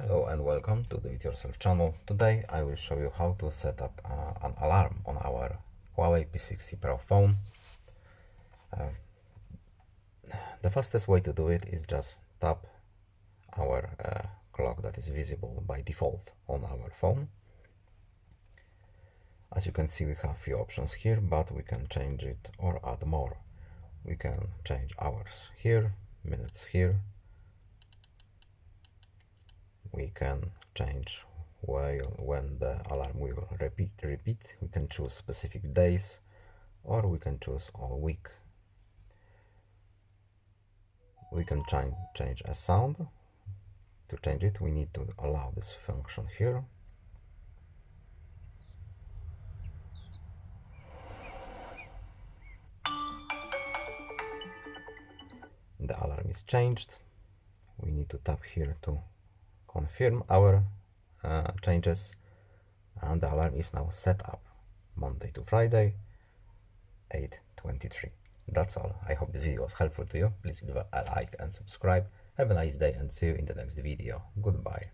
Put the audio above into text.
Hello and welcome to the Do-It-Yourself channel. Today I will show you how to set up an alarm on our Huawei P60 Pro phone. The fastest way to do it is just tap our clock that is visible by default on our phone. As you can see, we have a few options here, but we can change it or add more. We can change hours here, minutes here. We can change when the alarm will repeat. We can choose specific days, or we can choose all week. We can change a sound. To change it, we need to allow this function here. The alarm is changed. We need to tap here to confirm our changes, and the alarm is now set up Monday to Friday, 8:23. That's all. I hope this video was helpful to you. Please give a like and subscribe. Have a nice day and see you in the next video. Goodbye.